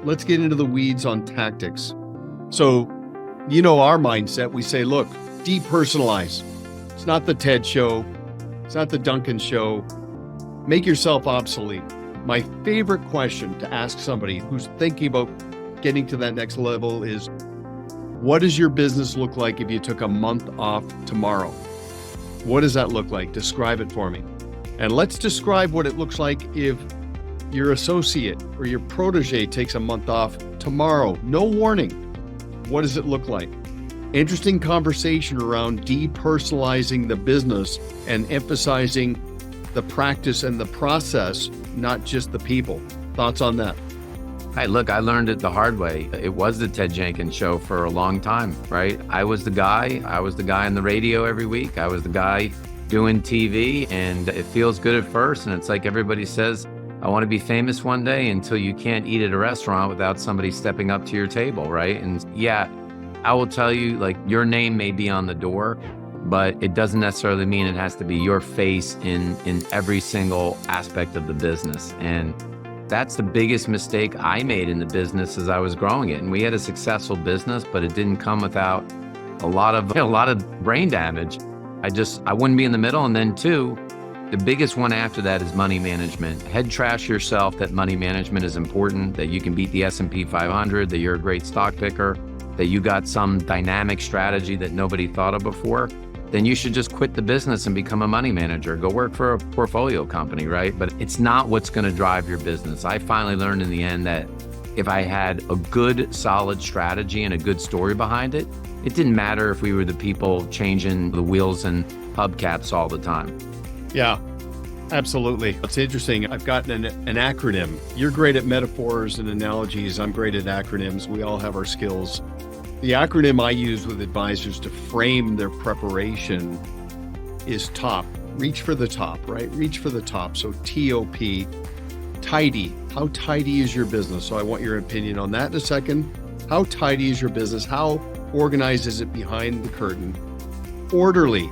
let's get into the weeds on tactics. So, you know our mindset. We say, look, depersonalize. It's not the TED show. It's not the Duncan show. Make yourself obsolete. My favorite question to ask somebody who's thinking about getting to that next level is, what does your business look like if you took a month off tomorrow? What does that look like? Describe it for me. And let's describe what it looks like if your associate or your protege takes a month off tomorrow. No warning. What does it look like? Interesting conversation around depersonalizing the business and emphasizing the practice and the process, not just the people. Thoughts on that? Hey, look, I learned it the hard way. It was the Ted Jenkins show for a long time, right? I was the guy on the radio every week. I was the guy doing TV, and it feels good at first. And it's like everybody says, I want to be famous one day, until you can't eat at a restaurant without somebody stepping up to your table, right? And yeah, I will tell you, like, your name may be on the door, but it doesn't necessarily mean it has to be your face in every single aspect of the business. And that's the biggest mistake I made in the business as I was growing it. And we had a successful business, but it didn't come without a lot of brain damage. I wouldn't be in the middle. And then two, the biggest one after that is money management. Head trash yourself that money management is important, that you can beat the S&P 500, that you're a great stock picker, that you got some dynamic strategy that nobody thought of before. Then you should just quit the business and become a money manager. Go work for a portfolio company, right? But it's not what's going to drive your business. I finally learned in the end that if I had a good, solid strategy and a good story behind it, it didn't matter if we were the people changing the wheels and hubcaps all the time. Yeah, absolutely. It's interesting. I've gotten an acronym. You're great at metaphors and analogies. I'm great at acronyms. We all have our skills. The acronym I use with advisors to frame their preparation is TOP. Reach for the top, right? Reach for the top. So T.O.P. Tidy. How tidy is your business? So I want your opinion on that in a second. How tidy is your business? How organized is it behind the curtain? Orderly.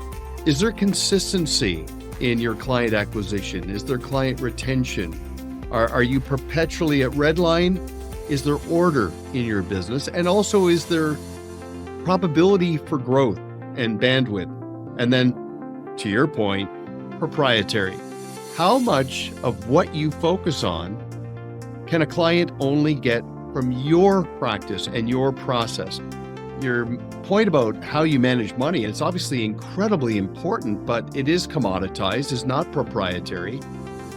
Is there consistency in your client acquisition? Is there client retention? Are you perpetually at red line? Is there order in your business? And also, is there probability for growth and bandwidth? And then, to your point, proprietary. How much of what you focus on can a client only get from your practice and your process? Your point about how you manage money, it's obviously incredibly important, but it is commoditized, it's not proprietary.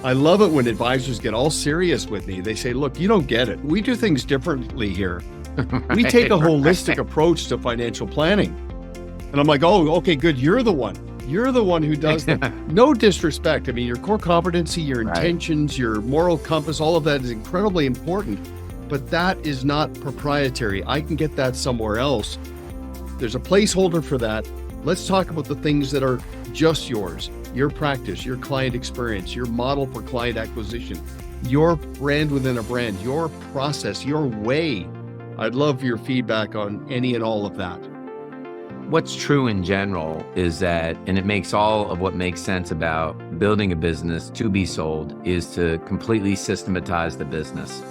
I love it when advisors get all serious with me. They say, look, you don't get it. We do things differently here. Right, we take a holistic approach to financial planning. And I'm like, oh, okay, good. You're the one. You're the one who does that. No disrespect. I mean, your core competency, your intentions, your moral compass, all of that is incredibly important. But that is not proprietary. I can get that somewhere else. There's a placeholder for that. Let's talk about the things that are just yours. Your practice, your client experience, your model for client acquisition, your brand within a brand, your process, your way. I'd love your feedback on any and all of that. What's true in general is that, and it makes all of what makes sense about building a business to be sold, is to completely systematize the business.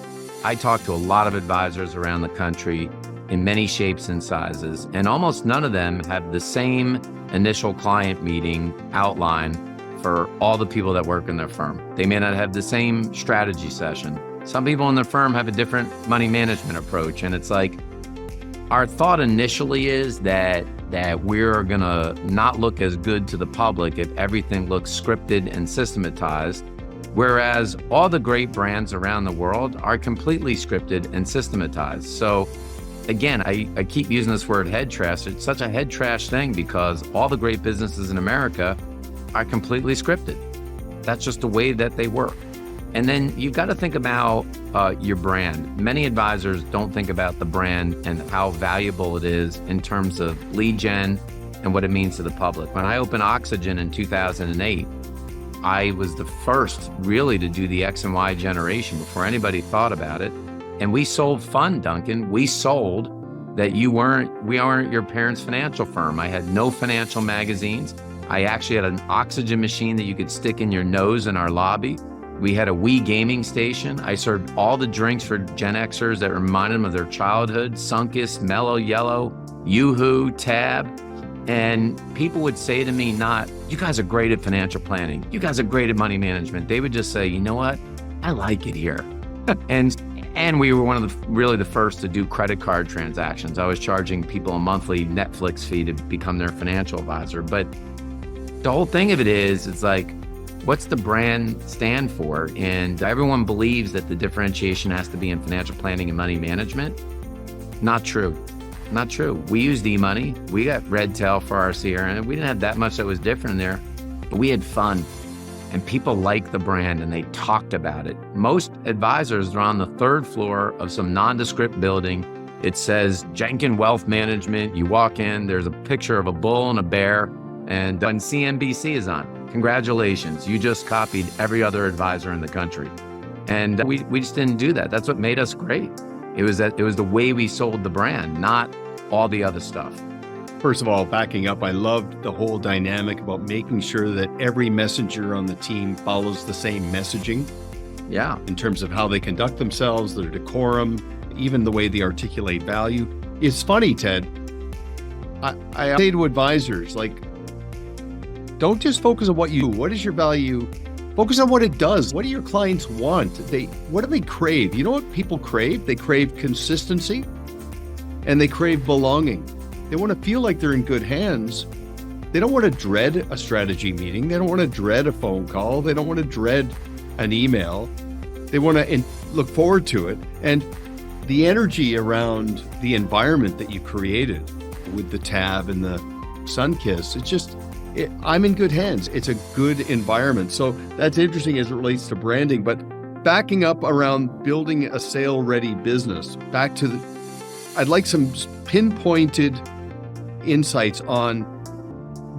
I talk to a lot of advisors around the country in many shapes and sizes, and almost none of them have the same initial client meeting outline for all the people that work in their firm. They may not have the same strategy session. Some people in the firm have a different money management approach, and it's like, our thought initially is that we're gonna not look as good to the public if everything looks scripted and systematized, whereas all the great brands around the world are completely scripted and systematized. So again, I keep using this word head trash. It's such a head trash thing because all the great businesses in America are completely scripted. That's just the way that they work. And then you've got to think about your brand. Many advisors don't think about the brand and how valuable it is in terms of lead gen and what it means to the public. When I opened Oxygen in 2008, I was the first really to do the X and Y generation before anybody thought about it. And we sold fun, Duncan. We sold that we weren't your parents' financial firm. I had no financial magazines. I actually had an oxygen machine that you could stick in your nose in our lobby. We had a Wii gaming station. I served all the drinks for Gen Xers that reminded them of their childhood, Sunkus, Mellow Yellow, Yoo-Hoo, Tab. And people would say to me, not, you guys are great at financial planning. You guys are great at money management. They would just say, you know what? I like it here. And we were one of the first to do credit card transactions. I was charging people a monthly Netflix fee to become their financial advisor. But the whole thing of it is, it's like, what's the brand stand for? And everyone believes that the differentiation has to be in financial planning and money management. Not true. Not true. We used e-money. We got Redtail for our CRM. We didn't have that much that was different in there, but we had fun. And people liked the brand and they talked about it. Most advisors are on the third floor of some nondescript building. It says Jenkin Wealth Management. You walk in, there's a picture of a bull and a bear, and when CNBC is on, congratulations, you just copied every other advisor in the country. And we just didn't do that. That's what made us great. It was the way we sold the brand, not all the other stuff. First of all, backing up, I loved the whole dynamic about making sure that every messenger on the team follows the same messaging. Yeah. In terms of how they conduct themselves, their decorum, even the way they articulate value. It's funny, Ted. I say to advisors, like, don't just focus on what you do. What is your value? Focus on what it does. What do your clients want? What do they crave? You know what people crave? They crave consistency and they crave belonging. They want to feel like they're in good hands. They don't want to dread a strategy meeting. They don't want to dread a phone call. They don't want to dread an email. They want to look forward to it. And the energy around the environment that you created with the Tab and the Sunkiss, it's just, I'm in good hands. It's a good environment. So that's interesting as it relates to branding. But backing up around building a sale-ready business, I'd like some pinpointed insights on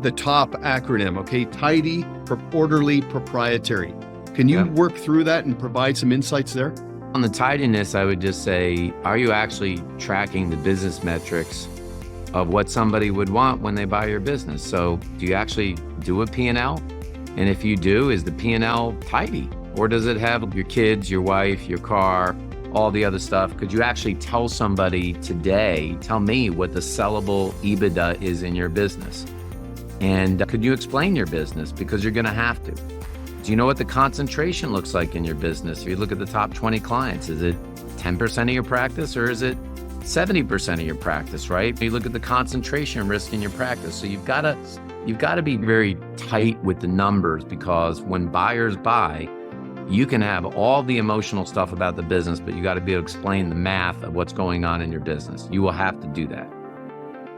the TOP acronym, okay? Tidy, orderly, proprietary. Can you work through that and provide some insights there? On the tidiness, I would just say, are you actually tracking the business metrics of what somebody would want when they buy your business? So do you actually do a P&L? And if you do, is the P&L tidy? Or does it have your kids, your wife, your car, all the other stuff? Could you actually tell somebody today, tell me what the sellable EBITDA is in your business? And could you explain your business? Because you're going to have to. Do you know what the concentration looks like in your business? If you look at the top 20 clients, is it 10% of your practice or is it 70% of your practice, right? You look at the concentration risk in your practice. So you've got to be very tight with the numbers, because when buyers buy, you can have all the emotional stuff about the business, but you got to be able to explain the math of what's going on in your business. You will have to do that.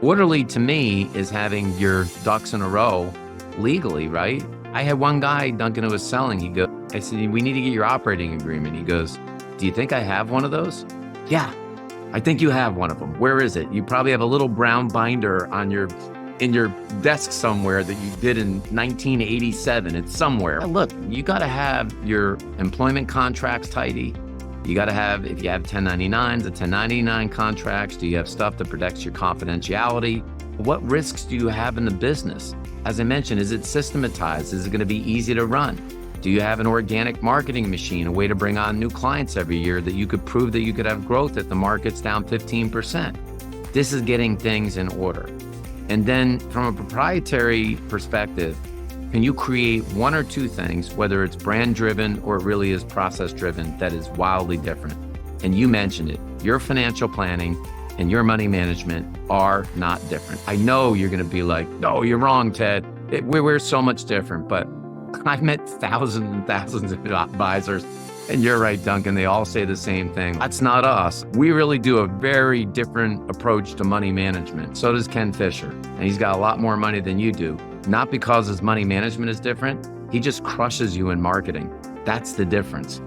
Orderly to me is having your ducks in a row legally, right? I had one guy, Duncan, who was selling. I said, we need to get your operating agreement. He goes, do you think I have one of those? Yeah, I think you have one of them. Where is it? You probably have a little brown binder in your desk somewhere that you did in 1987. It's somewhere. Look, you got to have your employment contracts tidy. You got to have, if you have 1099s, the 1099 contracts. Do you have stuff that protects your confidentiality? What risks do you have in the business? As I mentioned, is it systematized? Is it going to be easy to run? Do you have an organic marketing machine, a way to bring on new clients every year that you could prove that you could have growth if the market's down 15%? This is getting things in order. And then from a proprietary perspective, can you create one or two things, whether it's brand driven or it really is process driven, that is wildly different? And you mentioned it, your financial planning and your money management are not different. I know you're going to be like, no, you're wrong, Ted. We're so much different, but I've met thousands and thousands of advisors. And you're right, Duncan, they all say the same thing. That's not us. We really do a very different approach to money management. So does Ken Fisher. And he's got a lot more money than you do. Not because his money management is different. He just crushes you in marketing. That's the difference.